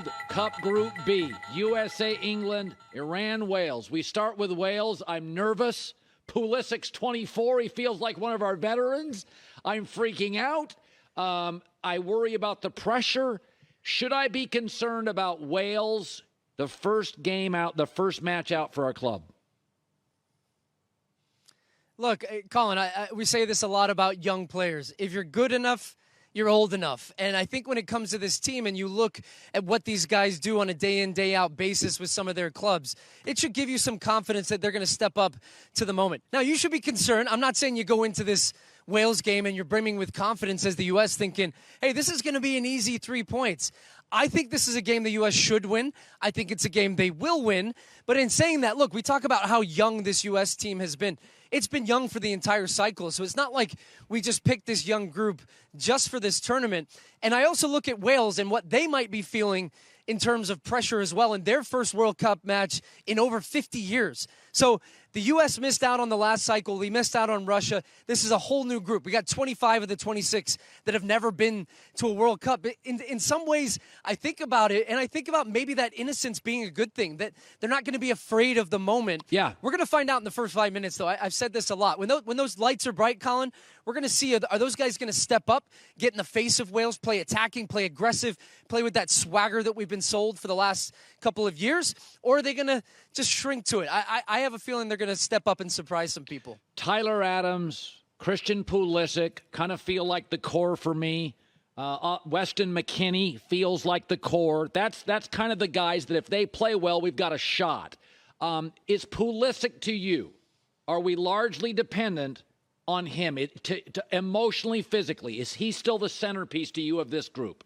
World Cup Group B, USA, England, Iran, Wales. We start with Wales. I'm nervous. Pulisic's 24. He feels like one of our veterans. I'm freaking out. I worry about the pressure. Should I be concerned about Wales, the first game out, the first match out for our club? Look, Colin, we say this a lot about young players. If you're good enough, you're old enough. And I think when it comes to this team and you look at what these guys do on a day-in, day-out basis with some of their clubs, it should give you some confidence that they're going to step up to the moment. Now, you should be concerned. I'm not saying you go into this Wales game and you're brimming with confidence as the U.S. thinking, hey, this is going to be an easy 3 points. I think this is a game the U.S. should win. I think it's a game they will win. But in saying that, look, we talk about how young this U.S. team has been. It's been young for the entire cycle, so it's not like we just picked this young group just for this tournament. And I also look at Wales and what they might be feeling in terms of pressure as well in their first World Cup match in over 50 years. So the U.S. missed out on the last cycle. We missed out on Russia. This is a whole new group. We got 25 of the 26 that have never been to a World Cup. In some ways, I think about it, and I think about maybe that innocence being a good thing, that they're not going to be afraid of the moment. Yeah. We're going to find out in the first 5 minutes, though. I've said this a lot. When those lights are bright, Colin, we're going to see, are those guys going to step up, get in the face of Wales, play attacking, play aggressive, play with that swagger that we've been sold for the last couple of years, or are they going to just shrink to it? I have a feeling they're going to step up and surprise some people. Tyler Adams, Christian Pulisic kind of feel like the core for me. Weston McKennie feels like the core. That's kind of the guys that if they play well, we've got a shot. Is Pulisic to you? Are we largely dependent on him to emotionally, physically? Is he still the centerpiece to you of this group?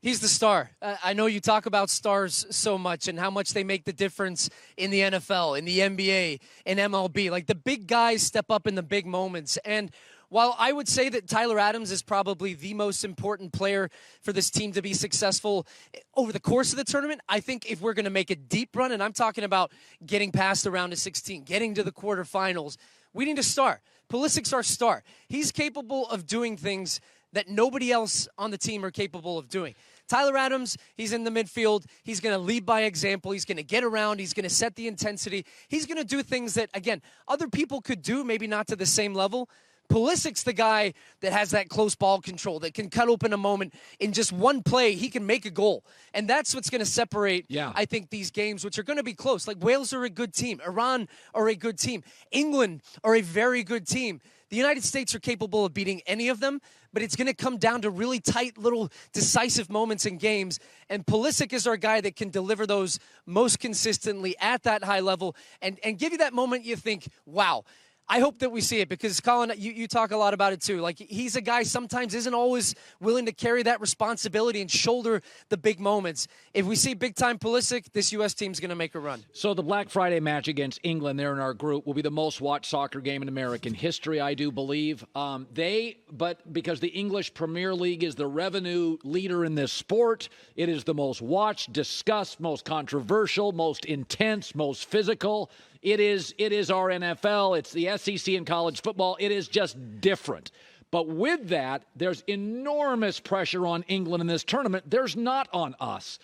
He's the star. I know you talk about stars so much and how much they make the difference in the NFL, in the NBA, in MLB. Like the big guys step up in the big moments. And while I would say that Tyler Adams is probably the most important player for this team to be successful over the course of the tournament, I think if we're going to make a deep run, and I'm talking about getting past the round of 16, getting to the quarterfinals, we need a star. Pulisic's our star. He's capable of doing things that nobody else on the team are capable of doing. Tyler Adams, he's in the midfield. He's going to lead by example. He's going to get around. He's going to set the intensity. He's going to do things that, again, other people could do, maybe not to the same level. Pulisic's the guy that has that close ball control, that can cut open a moment. In just one play, he can make a goal. And that's what's going to separate, I think, these games, which are going to be close. Like Wales are a good team. Iran are a good team. England are a very good team. The United States are capable of beating any of them, but it's going to come down to really tight, little decisive moments in games. And Pulisic is our guy that can deliver those most consistently at that high level and give you that moment you think, wow. I hope that we see it because, Colin, you talk a lot about it too. Like, he's a guy sometimes isn't always willing to carry that responsibility and shoulder the big moments. If we see big-time Pulisic, this U.S. team's going to make a run. So the Black Friday match against England there in our group will be the most watched soccer game in American history, I do believe. But because the English Premier League is the revenue leader in this sport, it is the most watched, discussed, most controversial, most intense, most physical. It is our NFL. It's the SEC in college football. It is just different. But with that, there's enormous pressure on England in this tournament. There's not on us.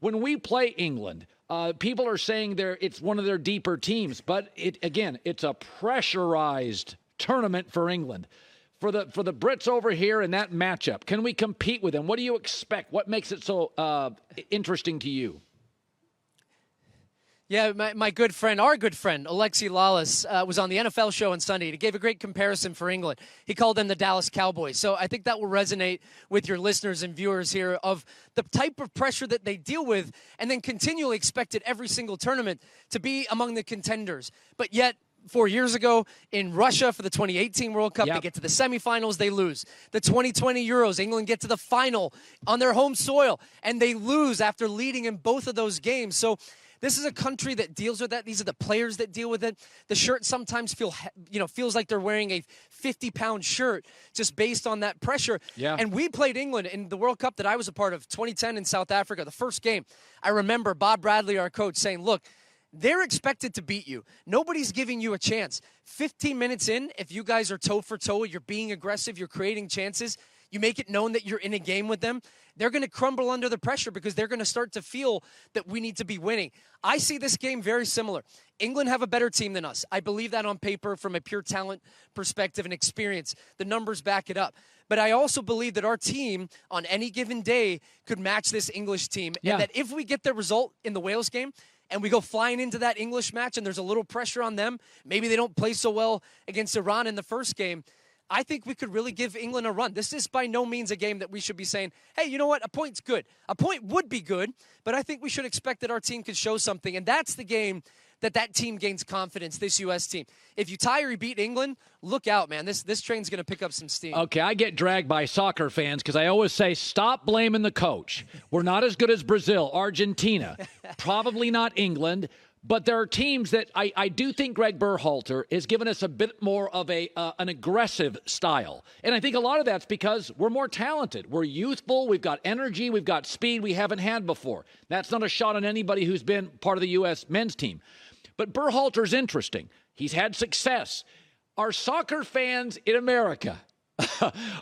When we play England, people are saying it's one of their deeper teams. But it's a pressurized tournament for England. For the Brits over here in that matchup, can we compete with them? What do you expect? What makes it so interesting to you? Yeah, my good friend, our good friend, Alexi Lawless, was on the NFL show on Sunday. He gave a great comparison for England. He called them the Dallas Cowboys. So I think that will resonate with your listeners and viewers here of the type of pressure that they deal with and then continually expected every single tournament to be among the contenders. But yet, 4 years ago in Russia for the 2018 World Cup, they get to the semifinals, they lose. The 2020 Euros, England get to the final on their home soil, and they lose after leading in both of those games. So this is a country that deals with that. These are the players that deal with it. The shirt sometimes feels like they're wearing a 50-pound shirt just based on that pressure. Yeah. And we played England in the World Cup that I was a part of, 2010 in South Africa, the first game. I remember Bob Bradley, our coach, saying, look, they're expected to beat you. Nobody's giving you a chance. 15 minutes in, if you guys are toe for toe, you're being aggressive, you're creating chances, you make it known that you're in a game with them, they're going to crumble under the pressure because they're going to start to feel that we need to be winning. I see this game very similar. England have a better team than us. I believe that on paper from a pure talent perspective and experience. The numbers back it up. But I also believe that our team on any given day could match this English team. And that if we get the result in the Wales game and we go flying into that English match and there's a little pressure on them, maybe they don't play so well against Iran in the first game, I think we could really give England a run. This is by no means a game that we should be saying, hey, you know what, a point's good. A point would be good, but I think we should expect that our team could show something. And that's the game that team gains confidence, this U.S. team. If you tie or you beat England, look out, man. This train's going to pick up some steam. Okay, I get dragged by soccer fans because I always say, stop blaming the coach. We're not as good as Brazil, Argentina, probably not England. But there are teams that I do think Greg Berhalter has given us a bit more of an aggressive style. And I think a lot of that's because we're more talented. We're youthful. We've got energy. We've got speed we haven't had before. That's not a shot on anybody who's been part of the U.S. men's team. But Berhalter's interesting. He's had success. Are soccer fans in America,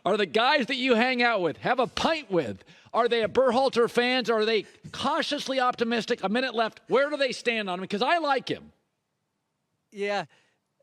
are the guys that you hang out with, have a pint with, are they a Berhalter fans? Or are they cautiously optimistic? A minute left. Where do they stand on him? Because I like him. Yeah.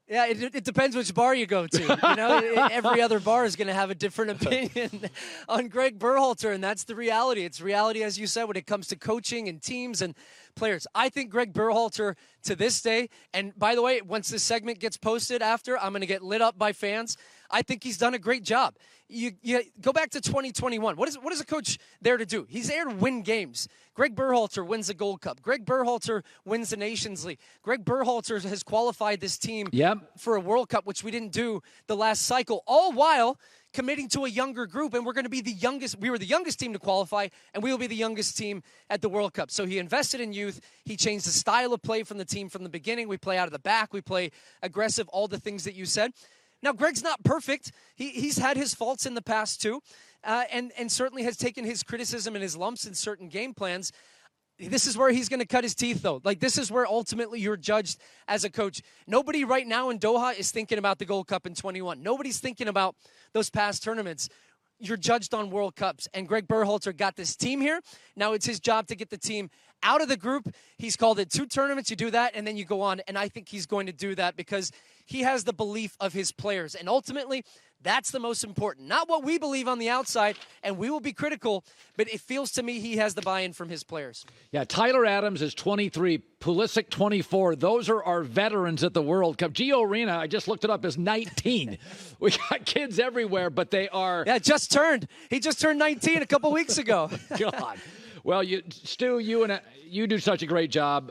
Yeah, it depends which bar you go to. You know, every other bar is going to have a different opinion on Greg Berhalter, and that's the reality. It's reality, as you said, when it comes to coaching and teams and players. I think Greg Berhalter, to this day, and by the way, once this segment gets posted after, I'm going to get lit up by fans. I think he's done a great job. You go back to 2021. What is a coach there to do? He's there to win games. Greg Berhalter wins the Gold Cup. Greg Berhalter wins the Nations League. Greg Berhalter has qualified this team for a World Cup, which we didn't do the last cycle, all while committing to a younger group, and we're going to be the youngest. We were the youngest team to qualify, and we will be the youngest team at the World Cup. So he invested in youth. He changed the style of play from the team from the beginning. We play out of the back. We play aggressive, all the things that you said. Now, Greg's not perfect. He's had his faults in the past, too, and certainly has taken his criticism and his lumps in certain game plans. This is where he's going to cut his teeth, though. Like, this is where ultimately you're judged as a coach. Nobody right now in Doha is thinking about the Gold Cup in 21. Nobody's thinking about those past tournaments. You're judged on World Cups, and Greg Berhalter got this team here. Now it's his job to get the team out of the group. He's called it 2 tournaments. You do that, and then you go on, and I think he's going to do that because he has the belief of his players, and ultimately, that's the most important. Not what we believe on the outside, and we will be critical, but it feels to me he has the buy-in from his players. Yeah, Tyler Adams is 23, Pulisic 24. Those are our veterans at the World Cup. Gio Reyna, I just looked it up, is 19. We got kids everywhere, but they are... Yeah, just turned. He just turned 19 a couple weeks ago. God. Well, Stu, you do such a great job.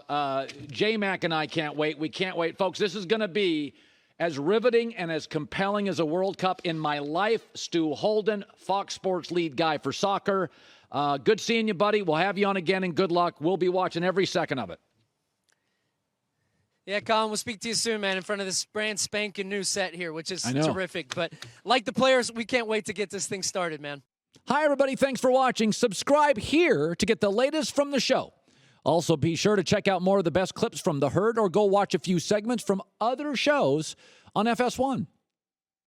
J-Mac and I can't wait. We can't wait. Folks, this is going to be as riveting and as compelling as a World Cup in my life. Stu Holden, Fox Sports lead guy for soccer. Good seeing you, buddy. We'll have you on again, and good luck. We'll be watching every second of it. Yeah, Colin, we'll speak to you soon, man, in front of this brand spanking new set here, which is terrific. But like the players, we can't wait to get this thing started, man. Hi, everybody. Thanks for watching. Subscribe here to get the latest from the show. Also, be sure to check out more of the best clips from The Herd or go watch a few segments from other shows on FS1.